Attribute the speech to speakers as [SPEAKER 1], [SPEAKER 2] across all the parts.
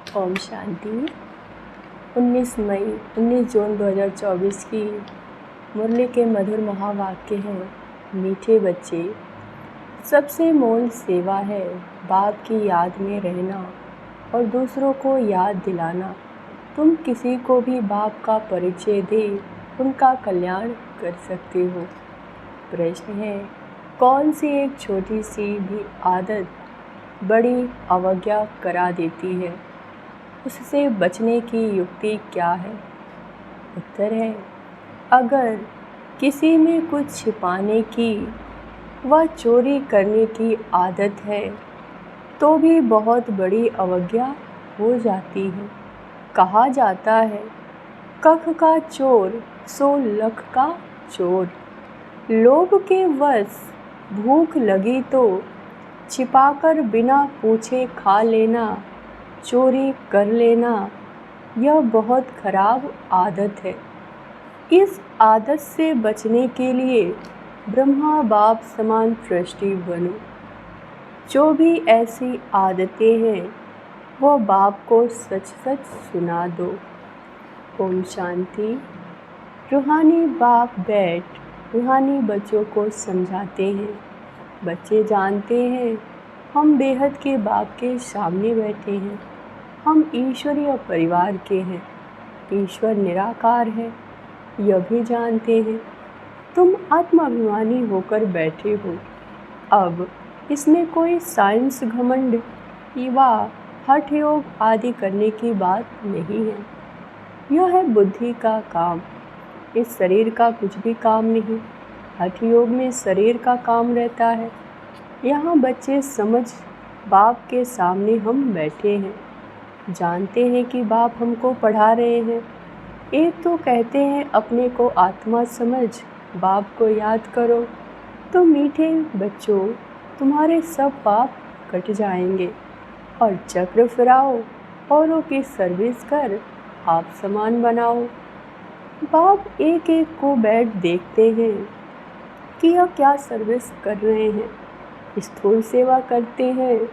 [SPEAKER 1] ओम शांति। 19 जून 2024 की मुरली के मधुर महावाक्य हैं, मीठे बच्चे, सबसे मोल सेवा है बाप की याद में रहना और दूसरों को याद दिलाना। तुम किसी को भी बाप का परिचय दे उनका कल्याण कर सकते हो। प्रश्न है, कौन सी एक छोटी सी भी आदत बड़ी अवज्ञा करा देती है? उससे बचने की युक्ति क्या है? उत्तर है, अगर किसी में कुछ छिपाने की व चोरी करने की आदत है तो भी बहुत बड़ी अवज्ञा हो जाती है। कहा जाता है, कख का चोर 100 लख का चोर। लोभ के वश भूख लगी तो छिपाकर बिना पूछे खा लेना, चोरी कर लेना, यह बहुत खराब आदत है। इस आदत से बचने के लिए ब्रह्मा बाप समान दृष्टि बनो। जो भी ऐसी आदतें हैं वो बाप को सच सच सुना दो। ओम शांति। रूहानी बाप बैठ रूहानी बच्चों को समझाते हैं। बच्चे जानते हैं हम बेहद के बाप के सामने बैठे हैं। हम ईश्वरीय परिवार के हैं। ईश्वर निराकार है, यह भी जानते हैं। तुम आत्माभिमानी होकर बैठे हो। अब इसमें कोई साइंस घमंड व हठ योग आदि करने की बात नहीं है। यह है बुद्धि का काम। इस शरीर का कुछ भी काम नहीं। हठ योग में शरीर का काम रहता है। यहाँ बच्चे समझ बाप के सामने हम बैठे हैं, जानते हैं कि बाप हमको पढ़ा रहे हैं। एक तो कहते हैं अपने को आत्मा समझ बाप को याद करो, तो मीठे बच्चों तुम्हारे सब पाप कट जाएंगे और चक्र फिराओ, औरों की सर्विस कर आप समान बनाओ। बाप एक एक को बैठ देखते हैं कि यह क्या सर्विस कर रहे हैं। स्थूल सेवा करते हैं,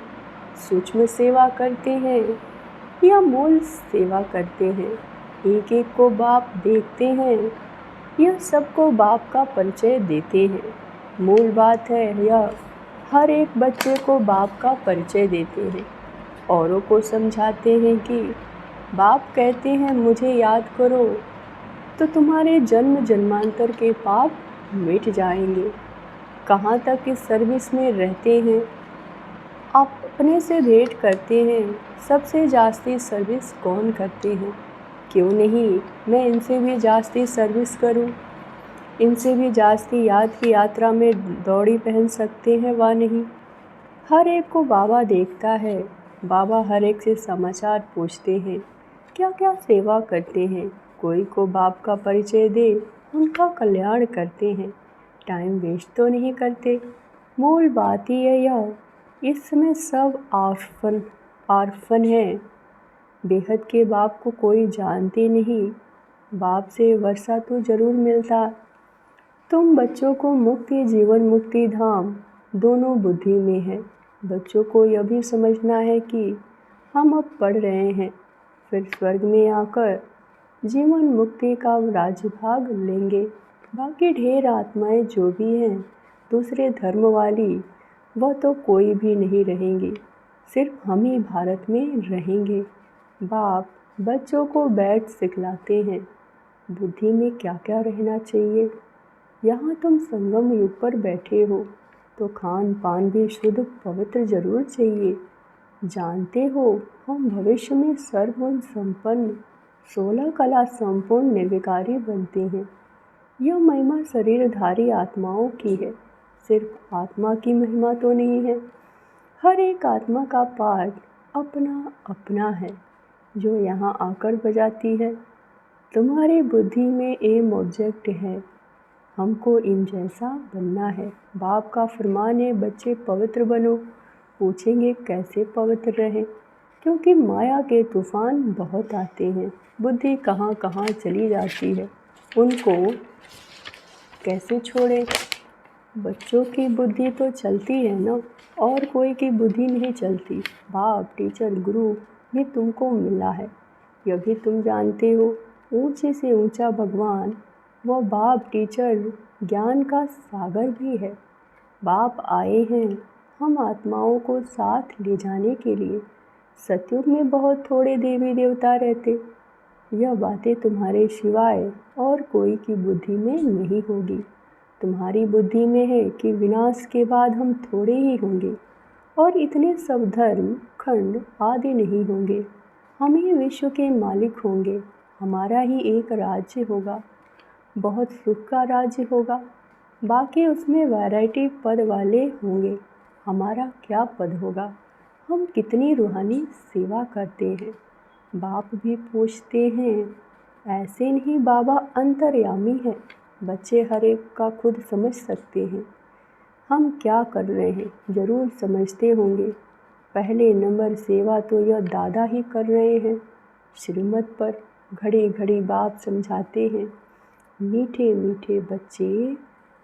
[SPEAKER 1] सूक्ष्म सेवा करते हैं या मूल सेवा करते हैं। एक एक को बाप देखते हैं, यह सबको बाप का परिचय देते हैं। मूल बात है यह हर एक बच्चे को बाप का परिचय देते हैं। औरों को समझाते हैं कि बाप कहते हैं मुझे याद करो तो तुम्हारे जन्म जन्मांतर के पाप मिट जाएंगे। कहाँ तक इस सर्विस में रहते हैं, आप अपने से भेंट करते हैं। सबसे जास्ती सर्विस कौन करते हैं? क्यों नहीं मैं इनसे भी जास्ती सर्विस करूं? इनसे भी जास्ती याद की यात्रा में दौड़ी पहन सकते हैं वा नहीं? हर एक को बाबा देखता है। बाबा हर एक से समाचार पूछते हैं, क्या क्या सेवा करते हैं। कोई को बाप का परिचय दे उनका कल्याण करते हैं। टाइम वेस्ट तो नहीं करते। मूल बात ही है यह, इस समय सब आर्फन है। बेहद के बाप को कोई जानते नहीं। बाप से वर्षा तो ज़रूर मिलता। तुम बच्चों को मुक्ति जीवन मुक्ति धाम दोनों बुद्धि में है। बच्चों को यह भी समझना है कि हम अब पढ़ रहे हैं, फिर स्वर्ग में आकर जीवन मुक्ति का राज्यभाग लेंगे। बाकी ढेर आत्माएं जो भी हैं दूसरे धर्म वाली, वह तो कोई भी नहीं रहेंगी। सिर्फ हम ही भारत में रहेंगे। बाप बच्चों को बैठ सिखलाते हैं बुद्धि में क्या क्या रहना चाहिए। यहाँ तुम संगम युग पर बैठे हो तो खान पान भी शुद्ध पवित्र जरूर चाहिए। जानते हो हम भविष्य में सर्वगुण संपन्न 16 कला संपूर्ण निर्विकारी बनते हैं। यह महिमा शरीरधारी आत्माओं की है, सिर्फ आत्मा की महिमा तो नहीं है। हर एक आत्मा का पार्ट अपना अपना है जो यहाँ आकर बजाती है। तुम्हारी बुद्धि में एम ऑब्जेक्ट है, हमको इन जैसा बनना है। बाप का फरमान है बच्चे पवित्र बनो। पूछेंगे कैसे पवित्र रहें, क्योंकि माया के तूफान बहुत आते हैं। बुद्धि कहाँ कहाँ चली जाती है, उनको कैसे छोड़े? बच्चों की बुद्धि तो चलती है ना, और कोई की बुद्धि नहीं चलती। बाप टीचर गुरु भी तुमको मिला है, यह भी तुम जानते हो। ऊंचे से ऊंचा भगवान वह बाप टीचर ज्ञान का सागर भी है। बाप आए हैं हम आत्माओं को साथ ले जाने के लिए। सतयुग में बहुत थोड़े देवी देवता रहते। यह बातें तुम्हारे सिवाय और कोई की बुद्धि में नहीं होगी। तुम्हारी बुद्धि में है कि विनाश के बाद हम थोड़े ही होंगे और इतने सब धर्म खंड आदि नहीं होंगे। हम ही विश्व के मालिक होंगे। हमारा ही एक राज्य होगा, बहुत सुख का राज्य होगा। बाकी उसमें वैरायटी पद वाले होंगे। हमारा क्या पद होगा? हम कितनी रूहानी सेवा करते हैं। बाप भी पूछते हैं। ऐसे नहीं, बाबा अंतर्यामी है। बच्चे हर एक का खुद समझ सकते हैं। हम क्या कर रहे हैं ज़रूर समझते होंगे। पहले नंबर सेवा तो यह दादा ही कर रहे हैं। श्रीमत पर घड़ी घड़ी बाप समझाते हैं। मीठे मीठे बच्चे,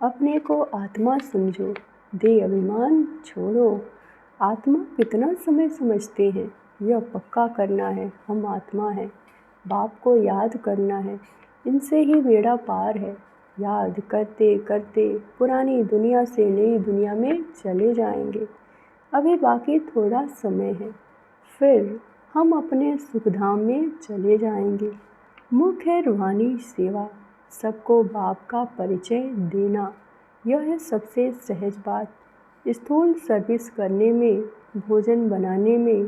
[SPEAKER 1] अपने को आत्मा समझो, दे अभिमान छोड़ो। आत्मा कितना समय समझते हैं, यह पक्का करना है। हम आत्मा हैं, बाप को याद करना है। इनसे ही बेड़ा पार है। याद करते करते पुरानी दुनिया से नई दुनिया में चले जाएंगे। अभी बाकी थोड़ा समय है, फिर हम अपने सुखधाम में चले जाएंगे। मुख्य है रूहानी सेवा, सबको बाप का परिचय देना। यह है सबसे सहज बात। स्थूल सर्विस करने में, भोजन बनाने में,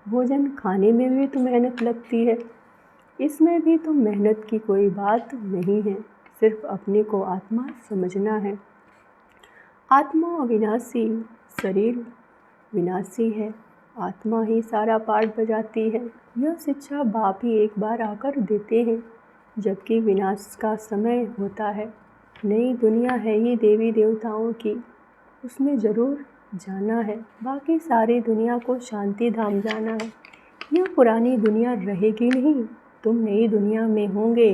[SPEAKER 1] भोजन खाने में भी तो मेहनत लगती है। इसमें भी तो मेहनत की कोई बात नहीं है। सिर्फ अपने को आत्मा समझना है। आत्मा अविनाशी, शरीर विनाशी है। आत्मा ही सारा पाठ बजाती है। यह शिक्षा बाप ही एक बार आकर देते हैं, जबकि विनाश का समय होता है। नई दुनिया है ही देवी देवताओं की, उसमें ज़रूर जाना है। बाकी सारी दुनिया को शांति धाम जाना है। यह पुरानी दुनिया रहेगी नहीं। तुम नई दुनिया में होंगे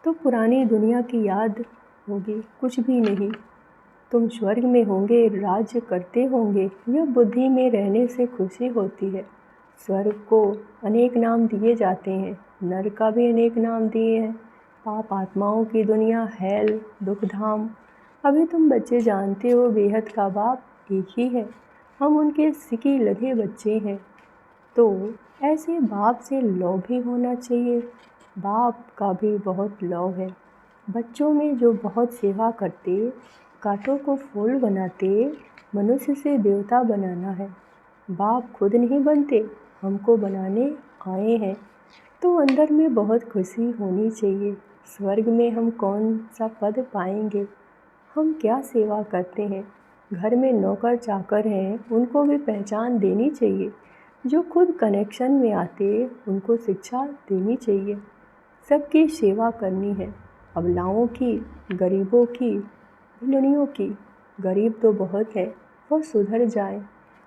[SPEAKER 1] तो पुरानी दुनिया की याद होगी कुछ भी नहीं। तुम स्वर्ग में होंगे, राज्य करते होंगे। यह बुद्धि में रहने से खुशी होती है। स्वर्ग को अनेक नाम दिए जाते हैं, नरक का भी अनेक नाम दिए हैं। पाप आत्माओं की दुनिया, हेल, दुखधाम। अभी तुम बच्चे जानते हो बेहद का बाप एक ही है। हम उनके सिकी लगे बच्चे हैं। तो ऐसे बाप से लौ भी होना चाहिए। बाप का भी बहुत लौ है। बच्चों में जो बहुत सेवा करते, कांटों को फूल बनाते, मनुष्य से देवता बनाना है। बाप खुद नहीं बनते, हमको बनाने आए हैं। तो अंदर में बहुत खुशी होनी चाहिए। स्वर्ग में हम कौन सा पद पाएंगे? हम क्या सेवा करते हैं? घर में नौकर चाकर हैं, उनको भी पहचान देनी चाहिए। जो खुद कनेक्शन में आते, उनको शिक्षा देनी चाहिए। सबकी सेवा करनी है, अबलाओं की, गरीबों की, भिलनियों की। गरीब तो बहुत है, वह सुधर जाए।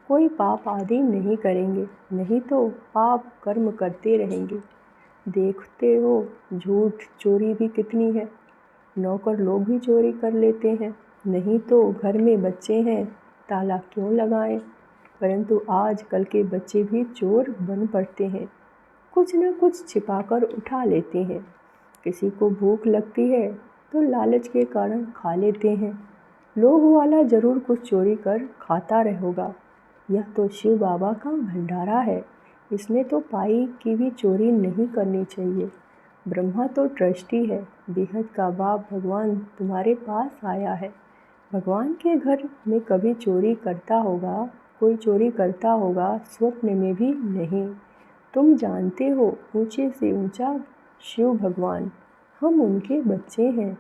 [SPEAKER 1] कोई पाप आदि नहीं करेंगे, नहीं तो पाप कर्म करते रहेंगे। देखते हो झूठ चोरी भी कितनी है। नौकर लोग भी चोरी कर लेते हैं। नहीं तो घर में बच्चे हैं, ताला क्यों लगाएं? परंतु आज कल के बच्चे भी चोर बन पड़ते हैं। कुछ न कुछ छिपाकर उठा लेते हैं। किसी को भूख लगती है तो लालच के कारण खा लेते हैं। लोभ वाला जरूर कुछ चोरी कर खाता रहेगा। यह तो शिव बाबा का भंडारा है, इसमें तो पाई की भी चोरी नहीं करनी चाहिए। ब्रह्मा तो ट्रस्टी है। बेहद का बाप भगवान तुम्हारे पास आया है। भगवान के घर में कभी चोरी करता होगा, कोई चोरी करता होगा? स्वप्न में भी नहीं। तुम जानते हो ऊंचे से ऊंचा शिव भगवान, हम उनके बच्चे हैं,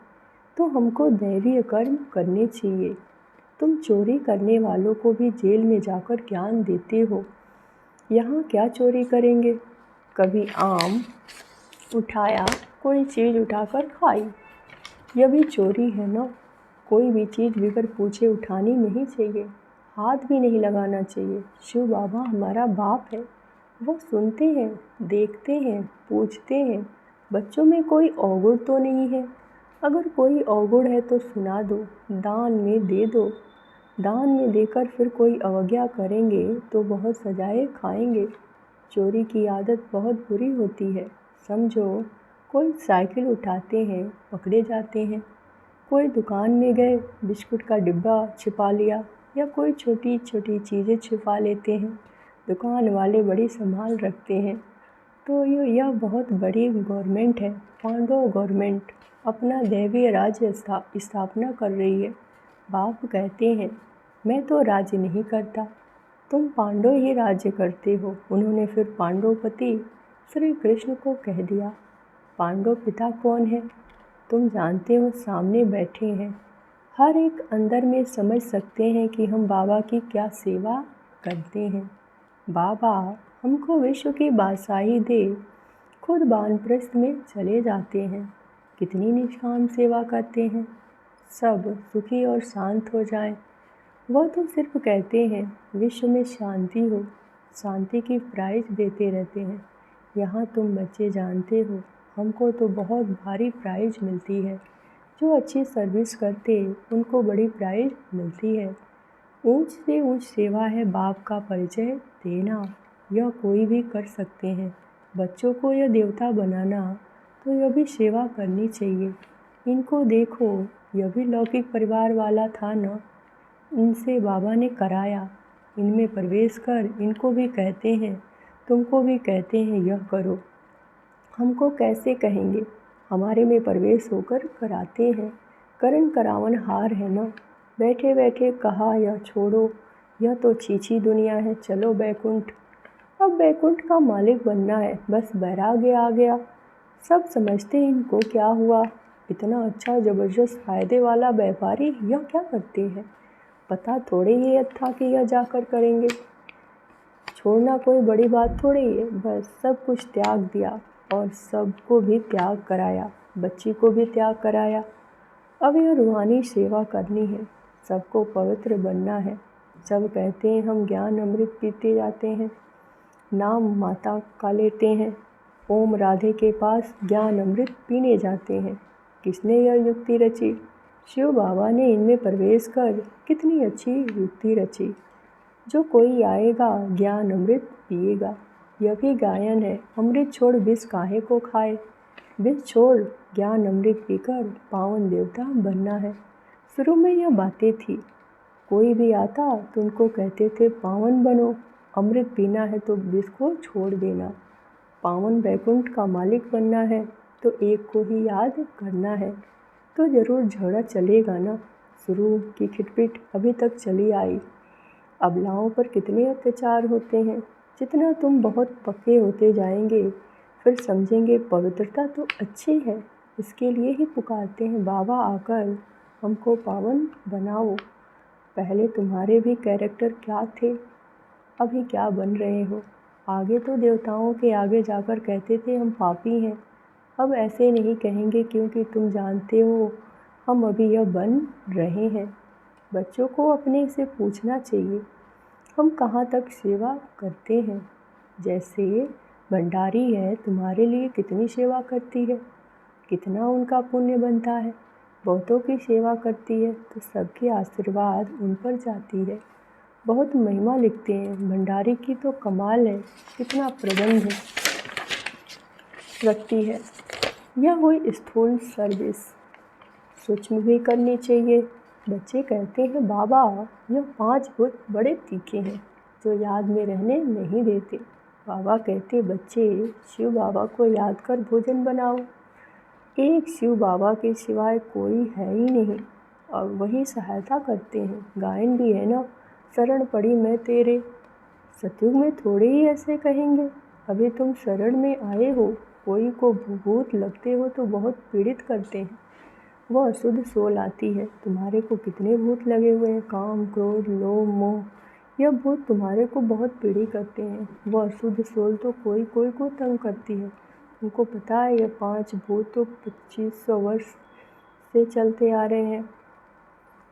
[SPEAKER 1] तो हमको दैवीय कर्म करने चाहिए। तुम चोरी करने वालों को भी जेल में जाकर ज्ञान देते हो। यहाँ क्या चोरी करेंगे? कभी आम उठाया, कोई चीज़ उठाकर खाई, यह भी चोरी है ना। कोई भी चीज़ बगैर पूछे उठानी नहीं चाहिए, हाथ भी नहीं लगाना चाहिए। शिव बाबा हमारा बाप है, वह सुनते हैं, देखते हैं, पूछते हैं। बच्चों में कोई अवगुण तो नहीं है। अगर कोई अवगुण है तो सुना दो, दान में दे दो। दान में देकर फिर कोई अवज्ञा करेंगे तो बहुत सजाएं खाएंगे। चोरी की आदत बहुत बुरी होती है। समझो, कोई साइकिल उठाते हैं, पकड़े जाते हैं। कोई दुकान में गए, बिस्कुट का डिब्बा छिपा लिया, या कोई छोटी छोटी चीज़ें छिपा लेते हैं। दुकान वाले बड़ी संभाल रखते हैं। तो यह बहुत बड़ी गवर्नमेंट है, पांडव गवर्नमेंट अपना दैवीय राज्य स्थापना कर रही है। बाप कहते हैं, मैं तो राज्य नहीं करता, तुम पांडव ही राज्य करते हो। उन्होंने फिर पांडवपति श्री कृष्ण को कह दिया। पांडव पिता कौन है? तुम जानते हो, सामने बैठे हैं। हर एक अंदर में समझ सकते हैं कि हम बाबा की क्या सेवा करते हैं। बाबा हमको विश्व की बादशाही दे, खुद वानप्रस्थ में चले जाते हैं। कितनी निष्काम सेवा करते हैं। सब सुखी और शांत हो जाएं। वह तो सिर्फ कहते हैं विश्व में शांति हो, शांति की प्राइज देते रहते हैं। यहाँ तुम बच्चे जानते हो, हमको तो बहुत भारी प्राइज मिलती है। जो अच्छी सर्विस करते उनको बड़ी प्राइज मिलती है। ऊंच से ऊंच सेवा है बाप का परिचय देना। यह कोई भी कर सकते हैं। बच्चों को यह देवता बनाना, तो यह भी सेवा करनी चाहिए। इनको देखो, यह भी लौकिक परिवार वाला था न। इनसे बाबा ने कराया। इनमें प्रवेश कर इनको भी कहते हैं, तुमको भी कहते हैं यह करो। हमको कैसे कहेंगे? हमारे में प्रवेश होकर कराते हैं। करण करावन हार है न। बैठे बैठे कहा यह छोड़ो, यह तो छीछी दुनिया है, चलो बैकुंठ। अब बैकुंठ का मालिक बनना है, बस वैराग्य आ गया। सब समझते इनको क्या हुआ। इतना अच्छा ज़बरदस्त फायदे वाला व्यापारी यह क्या करते हैं? पता थोड़े ही था कि यह जाकर करेंगे। छोड़ना कोई बड़ी बात थोड़ी है, बस सब कुछ त्याग दिया और सबको भी त्याग कराया, बच्ची को भी त्याग कराया। अब यह रूहानी सेवा करनी है, सबको पवित्र बनना है। सब कहते हैं हम ज्ञान अमृत पीते जाते हैं, नाम माता का लेते हैं, ओम राधे के पास ज्ञान अमृत पीने जाते हैं। किसने यह युक्ति रची? शिव बाबा ने इनमें प्रवेश कर कितनी अच्छी युक्ति रची। जो कोई आएगा ज्ञान अमृत पिएगा। यह भी गायन है, अमृत छोड़ विष काहे को खाए। विष छोड़ ज्ञान अमृत पीकर पावन देवता बनना है। शुरू में यह बातें थी। कोई भी आता तो उनको कहते थे पावन बनो, अमृत पीना है तो विष को छोड़ देना। पावन वैकुंठ का मालिक बनना है तो एक को ही याद करना है। तो ज़रूर झगड़ा चलेगा ना। शुरू की खिटपिट अभी तक चली आई। अबलाओं पर कितने अत्याचार होते हैं। जितना तुम बहुत पक्के होते जाएंगे, फिर समझेंगे पवित्रता तो अच्छी है। इसके लिए ही पुकारते हैं बाबा आकर हमको पावन बनाओ। पहले तुम्हारे भी कैरेक्टर क्या थे, अभी क्या बन रहे हो? आगे तो देवताओं के आगे जाकर कहते थे हम पापी हैं। अब ऐसे नहीं कहेंगे, क्योंकि तुम जानते हो हम अभी यह बन रहे हैं। बच्चों को अपने से पूछना चाहिए हम कहाँ तक सेवा करते हैं। जैसे भंडारी है, तुम्हारे लिए कितनी सेवा करती है, कितना उनका पुण्य बनता है। बहुतों की सेवा करती है तो सबके आशीर्वाद उन पर जाती है। बहुत महिमा लिखते हैं भंडारी की, तो कमाल है, कितना प्रबंध रखती है। यह हुई स्थूल सर्विस, सूक्ष्म भी करनी चाहिए। बच्चे कहते हैं बाबा यह 5 भूत बड़े तीखे हैं जो याद में रहने नहीं देते। बाबा कहते बच्चे शिव बाबा को याद कर भोजन बनाओ। एक शिव बाबा के सिवाय कोई है ही नहीं और वही सहायता करते हैं। गायन भी है ना, शरण पड़ी मैं तेरे। सतयुग में थोड़े ही ऐसे कहेंगे। अभी तुम शरण में आए हो, कोई को भूत लगते हो तो बहुत पीड़ित करते हैं। वह अशुद्ध सोल आती है। तुम्हारे को कितने भूत लगे हुए हैं, काम क्रोध लोभ मोह, यह भूत तुम्हारे को बहुत पीड़ित करते हैं। वह अशुद्ध सोल तो कोई कोई को तंग करती है। तुमको पता है यह 5 भूत तो 2500 वर्ष से चलते आ रहे हैं।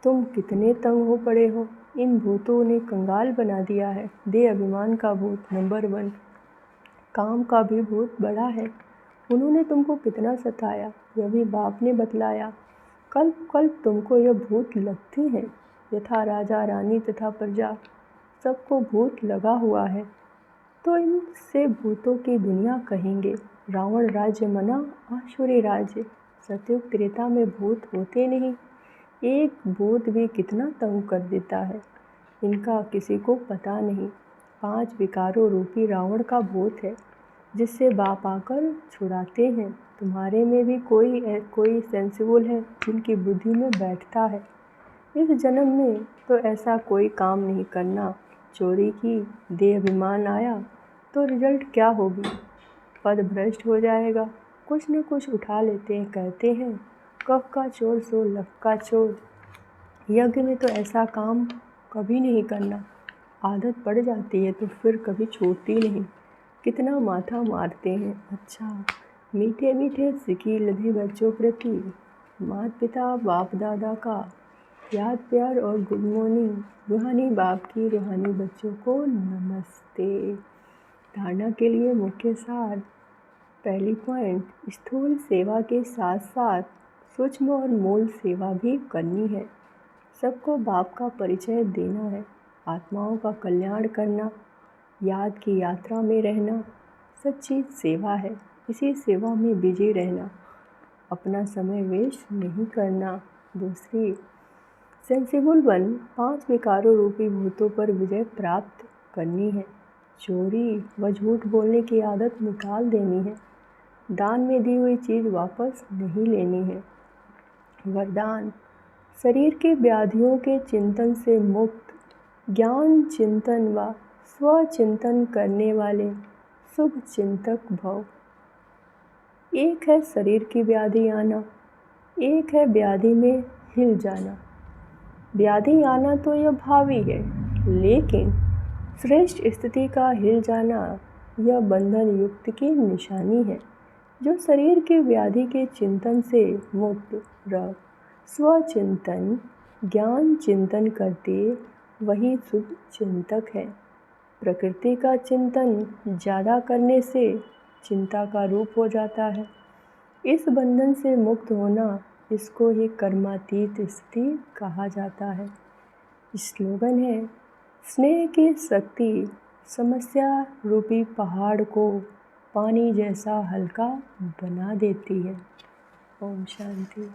[SPEAKER 1] तुम कितने तंग हो पड़े हो। इन भूतों ने कंगाल बना दिया है। दे अभिमान का भूत नंबर 1, काम का भी भूत बड़ा है। उन्होंने तुमको कितना सताया, यह भी बाप ने बतलाया। कल कल तुमको यह भूत लगते हैं। यथा राजा रानी तथा प्रजा, सबको भूत लगा हुआ है। तो इनसे भूतों की दुनिया कहेंगे। रावण राज्य मना आसुरी राज्य। सतयुग त्रेता में भूत होते नहीं, एक भूत भी कितना तंग कर देता है, इनका किसी को पता नहीं। 5 विकारों रूपी रावण का भूत है, जिससे बाप आकर छुड़ाते हैं। तुम्हारे में भी कोई सेंसिबल है जिनकी बुद्धि में बैठता है। इस जन्म में तो ऐसा कोई काम नहीं करना। चोरी की, देह अभिमान आया तो रिजल्ट क्या होगी? पद भ्रष्ट हो जाएगा। कुछ न कुछ उठा लेते हैं, कहते हैं कफ का चोर सो लक का चोर। यज्ञ में तो ऐसा काम कभी नहीं करना। आदत पड़ जाती है तो फिर कभी छूटती नहीं। कितना माथा मारते हैं। अच्छा, मीठे मीठे सिक्के लदे बच्चों प्रति माता पिता बाप दादा का याद प्यार और गुड मॉर्निंग। रूहानी बाप की रूहानी बच्चों को नमस्ते। धारणा के लिए मुख्य सार। पहली पॉइंट, स्थूल सेवा के साथ साथ सूक्ष्म और मूल सेवा भी करनी है। सबको बाप का परिचय देना है, आत्माओं का कल्याण करना, याद की यात्रा में रहना सच्ची सेवा है। इसी सेवा में बिजी रहना, अपना समय वेस्ट नहीं करना। दूसरी, सेंसिबल 5 विकारों रूपी भूतों पर विजय प्राप्त करनी है। चोरी व झूठ बोलने की आदत निकाल देनी है। दान में दी हुई चीज़ वापस नहीं लेनी है। वरदान, शरीर के व्याधियों के चिंतन से मुक्त, ज्ञान चिंतन व स्वचिंतन करने वाले शुभ चिंतक भव। एक है शरीर की व्याधि आना, एक है व्याधि में हिल जाना। व्याधि आना तो यह भावी है, लेकिन श्रेष्ठ स्थिति का हिल जाना यह बंधन युक्त की निशानी है। जो शरीर के व्याधि के चिंतन से मुक्त रह स्वचिंतन ज्ञान चिंतन करते वही शुभ चिंतक है। प्रकृति का चिंतन ज़्यादा करने से चिंता का रूप हो जाता है। इस बंधन से मुक्त होना, इसको ही कर्मातीत स्थिति कहा जाता है। स्लोगन है, स्नेह की शक्ति समस्या रूपी पहाड़ को पानी जैसा हल्का बना देती है। ओम शांति।